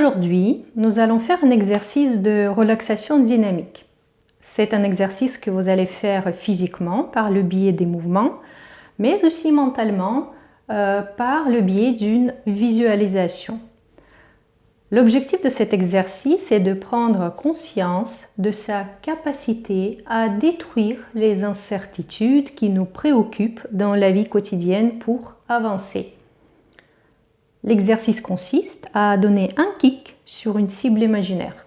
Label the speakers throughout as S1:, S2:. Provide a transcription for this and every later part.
S1: Aujourd'hui, nous allons faire un exercice de relaxation dynamique. C'est un exercice que vous allez faire physiquement par le biais des mouvements, mais aussi mentalement par le biais d'une visualisation. L'objectif de cet exercice est de prendre conscience de sa capacité à détruire les incertitudes qui nous préoccupent dans la vie quotidienne pour avancer. L'exercice consiste à donner un kick sur une cible imaginaire.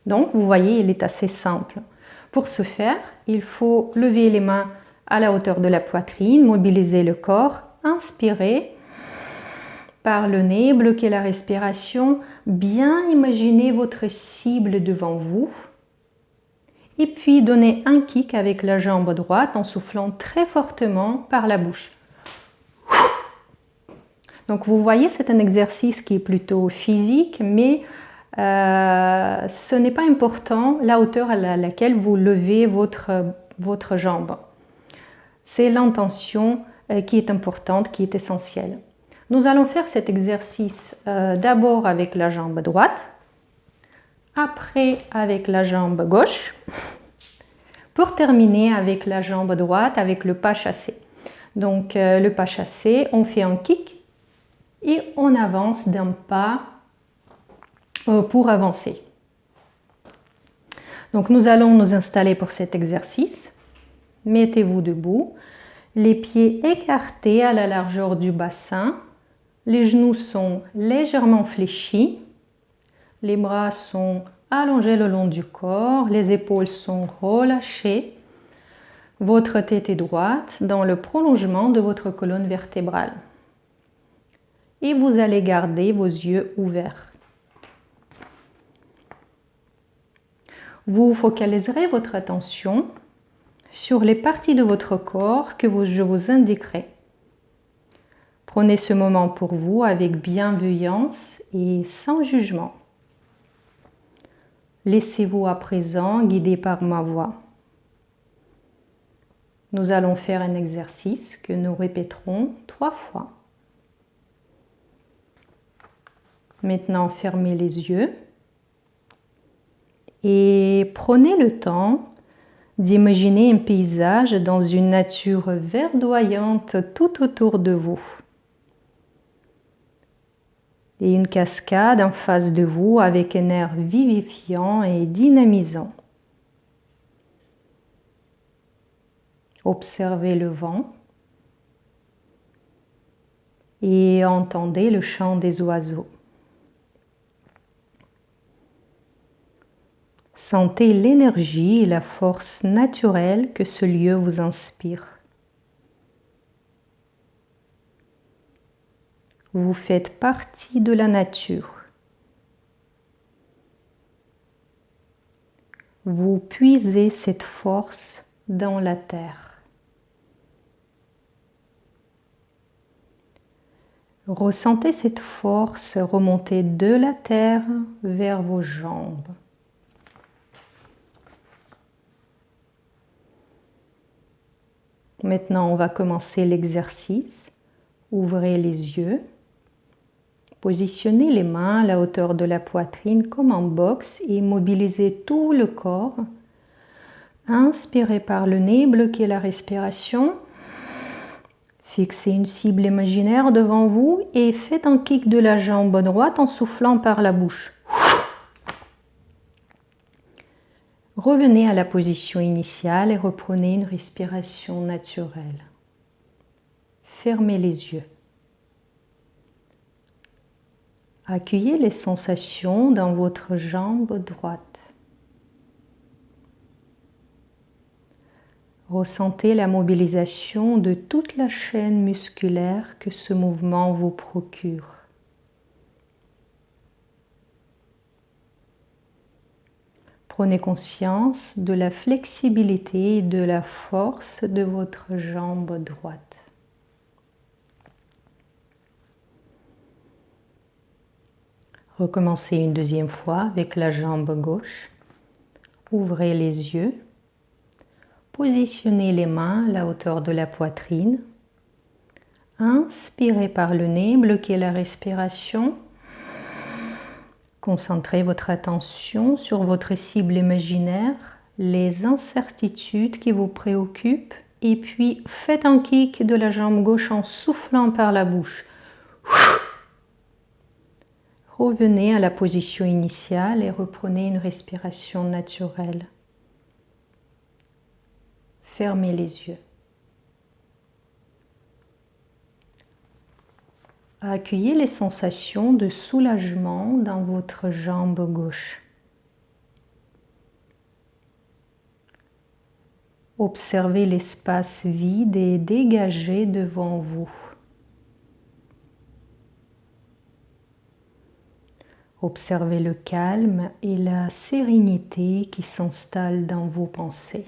S1: Donc, vous voyez, il est assez simple. Pour ce faire, il faut lever les mains à la hauteur de la poitrine, mobiliser le corps, inspirer par le nez, bloquer la respiration, bien imaginer votre cible devant vous. Et puis, donner un kick avec la jambe droite en soufflant très fortement par la bouche. Donc vous voyez, c'est un exercice qui est plutôt physique, mais ce n'est pas important la hauteur à laquelle vous levez votre jambe. C'est l'intention qui est importante, qui est essentielle. Nous allons faire cet exercice d'abord avec la jambe droite, après avec la jambe gauche, pour terminer avec la jambe droite avec le pas chassé. Donc le pas chassé, on fait un kick et on avance d'un pas pour avancer. Donc nous allons nous installer pour cet exercice. Mettez-vous debout, les pieds écartés à la largeur du bassin, les genoux sont légèrement fléchis, les bras sont allongés le long du corps, les épaules sont relâchées, votre tête est droite dans le prolongement de votre colonne vertébrale. Et vous allez garder vos yeux ouverts. Vous focaliserez votre attention sur les parties de votre corps que je vous indiquerai. Prenez ce moment pour vous avec bienveillance et sans jugement. Laissez-vous à présent guider par ma voix. Nous allons faire un exercice que nous répéterons 3 fois. Maintenant, fermez les yeux et prenez le temps d'imaginer un paysage dans une nature verdoyante tout autour de vous. Et une cascade en face de vous avec un air vivifiant et dynamisant. Observez le vent et entendez le chant des oiseaux. Sentez l'énergie et la force naturelle que ce lieu vous inspire. Vous faites partie de la nature. Vous puisez cette force dans la terre. Ressentez cette force remonter de la terre vers vos jambes. Maintenant, on va commencer l'exercice. Ouvrez les yeux. Positionnez les mains à la hauteur de la poitrine comme en boxe et mobilisez tout le corps. Inspirez par le nez, bloquez la respiration. Fixez une cible imaginaire devant vous et faites un kick de la jambe droite en soufflant par la bouche. Revenez à la position initiale et reprenez une respiration naturelle. Fermez les yeux. Accueillez les sensations dans votre jambe droite. Ressentez la mobilisation de toute la chaîne musculaire que ce mouvement vous procure. Prenez conscience de la flexibilité et de la force de votre jambe droite. Recommencez une deuxième fois avec la jambe gauche. Ouvrez les yeux. Positionnez les mains à la hauteur de la poitrine. Inspirez par le nez, bloquez la respiration. Concentrez votre attention sur votre cible imaginaire, les incertitudes qui vous préoccupent, et puis faites un kick de la jambe gauche en soufflant par la bouche. Revenez à la position initiale et reprenez une respiration naturelle. Fermez les yeux. Accueillez les sensations de soulagement dans votre jambe gauche. Observez l'espace vide et dégagé devant vous. Observez le calme et la sérénité qui s'installent dans vos pensées.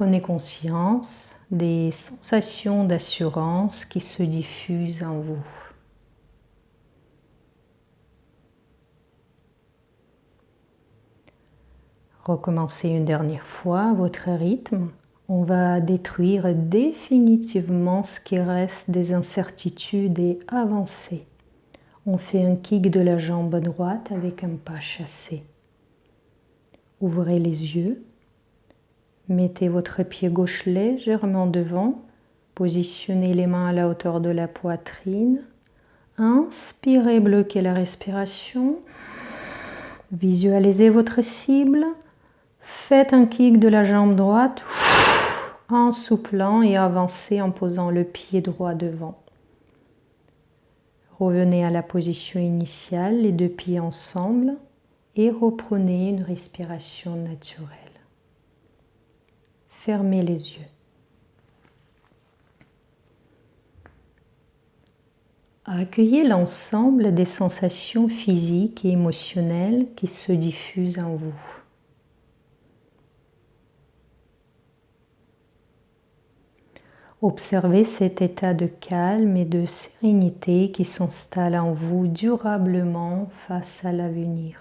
S1: Prenez conscience des sensations d'assurance qui se diffusent en vous. Recommencez une dernière fois à votre rythme. On va détruire définitivement ce qui reste des incertitudes et avancer. On fait un kick de la jambe droite avec un pas chassé. Ouvrez les yeux. Mettez votre pied gauche légèrement devant. Positionnez les mains à la hauteur de la poitrine. Inspirez, bloquez la respiration. Visualisez votre cible. Faites un kick de la jambe droite en souplant et avancez en posant le pied droit devant. Revenez à la position initiale, les deux pieds ensemble et reprenez une respiration naturelle. Fermez les yeux. Accueillez l'ensemble des sensations physiques et émotionnelles qui se diffusent en vous. Observez cet état de calme et de sérénité qui s'installe en vous durablement face à l'avenir.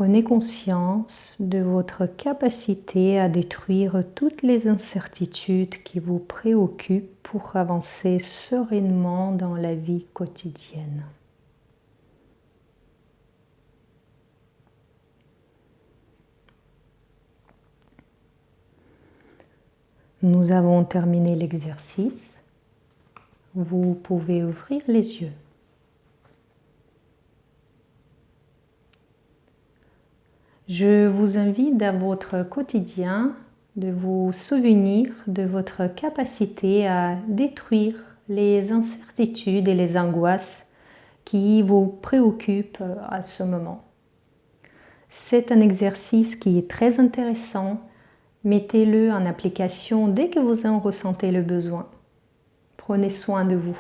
S1: Prenez conscience de votre capacité à détruire toutes les incertitudes qui vous préoccupent pour avancer sereinement dans la vie quotidienne. Nous avons terminé l'exercice. Vous pouvez ouvrir les yeux. Je vous invite dans votre quotidien de vous souvenir de votre capacité à détruire les incertitudes et les angoisses qui vous préoccupent à ce moment. C'est un exercice qui est très intéressant. Mettez-le en application dès que vous en ressentez le besoin. Prenez soin de vous.